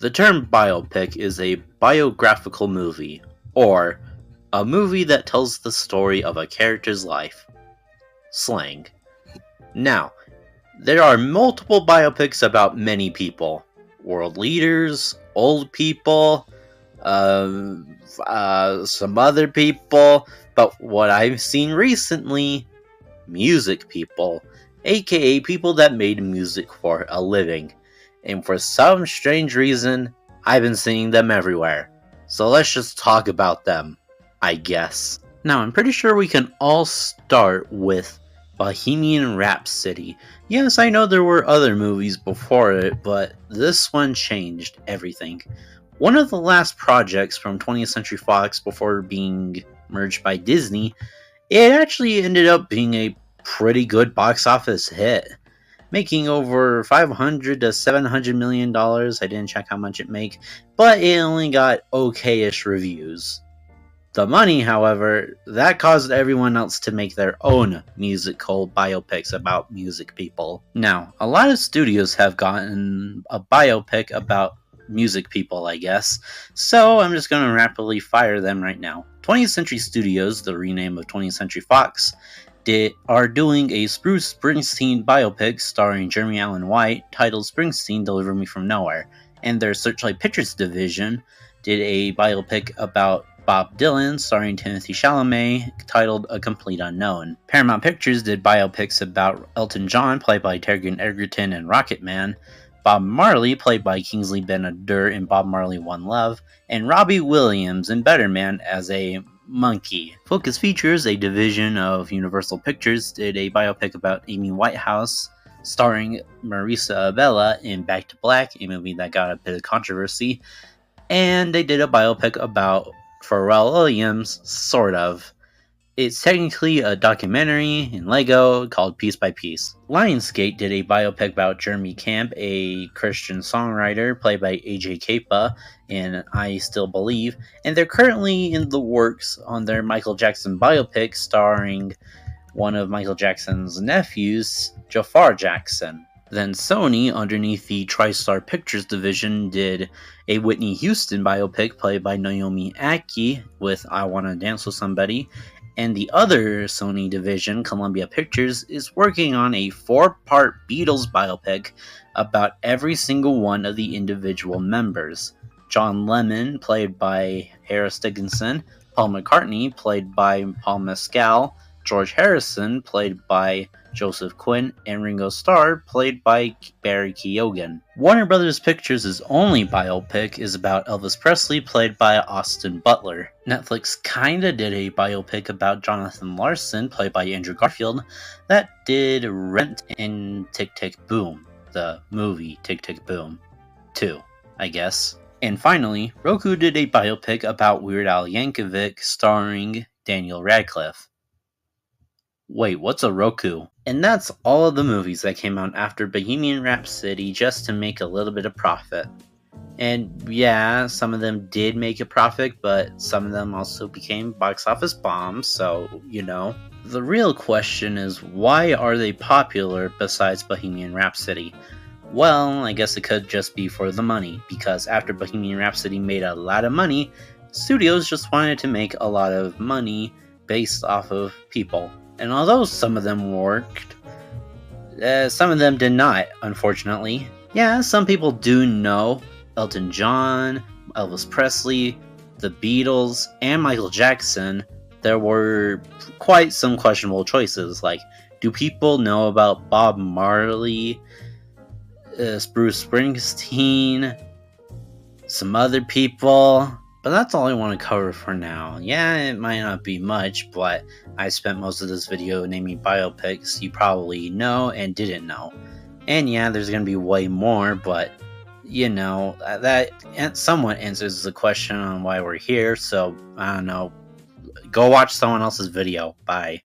The term biopic is a biographical movie, or a movie that tells the story of a character's life. Slang. Now, there are multiple biopics about many people. World leaders, old people, some other people, but what I've seen recently, music people, aka people that made music for a living. And for some strange reason, I've been seeing them everywhere. So let's just talk about them, I guess. Now, I'm pretty sure we can all start with Bohemian Rhapsody. Yes, I know there were other movies before it, but this one changed everything. One of the last projects from 20th Century Fox before being merged by Disney, it actually ended up being a pretty good box office hit, making over $500 to $700 million. I didn't check how much it made, but it only got okay-ish reviews. The money, however, that caused everyone else to make their own musical biopics about music people. Now, a lot of studios have gotten a biopic about music people, I guess, so I'm just going to rapidly fire them right now. 20th Century Studios, the rename of 20th Century Fox, are doing a Bruce Springsteen biopic starring Jeremy Allen White titled Springsteen Deliver Me From Nowhere, and their Searchlight Pictures division did a biopic about Bob Dylan starring Timothy Chalamet titled A Complete Unknown. Paramount Pictures did biopics about Elton John, played by Taron Egerton in Rocketman, Bob Marley, played by Kingsley Ben-Adir in Bob Marley One Love, and Robbie Williams in Better Man as a monkey. Focus Features, a division of Universal Pictures, did a biopic about Amy Whitehouse, starring Marisa Abela in Back to Black, a movie that got a bit of controversy, and they did a biopic about Pharrell Williams, sort of. It's technically a documentary in Lego called Piece by Piece. Lionsgate did a biopic about Jeremy Camp, a Christian songwriter played by AJ Capa in I Still Believe, and they're currently in the works on their Michael Jackson biopic starring one of Michael Jackson's nephews, Jafar Jackson. Then Sony, underneath the TriStar Pictures division, did a Whitney Houston biopic played by Naomi Aki with I Wanna Dance with Somebody, and the other Sony division, Columbia Pictures, is working on a 4-part Beatles biopic about every single one of the individual members. John Lennon, played by Harris Dickinson, Paul McCartney, played by Paul Mescal, George Harrison, played by Joseph Quinn, and Ringo Starr, played by Barry Keoghan. Warner Brothers Pictures' only biopic is about Elvis Presley, played by Austin Butler. Netflix kinda did a biopic about Jonathan Larson, played by Andrew Garfield, that did Rent and Tick Tick Boom, the movie Tick Tick Boom 2, I guess. And finally, Roku did a biopic about Weird Al Yankovic, starring Daniel Radcliffe. Wait, what's a Roku? And that's all of the movies that came out after Bohemian Rhapsody just to make a little bit of profit. And yeah, some of them did make a profit, but some of them also became box office bombs, so, you know. The real question is, why are they popular besides Bohemian Rhapsody? Well, I guess it could just be for the money, because after Bohemian Rhapsody made a lot of money, studios just wanted to make a lot of money based off of people. And although some of them worked, some of them did not, unfortunately. Yeah, some people do know Elton John, Elvis Presley, the Beatles, and Michael Jackson. There were quite some questionable choices, like, do people know about Bob Marley, Bruce Springsteen, some other people? But that's all I want to cover for now. Yeah, it might not be much, but I spent most of this video naming biopics you probably know and didn't know. And yeah, there's going to be way more, but, you know, that somewhat answers the question on why we're here, so, I don't know. Go watch someone else's video. Bye.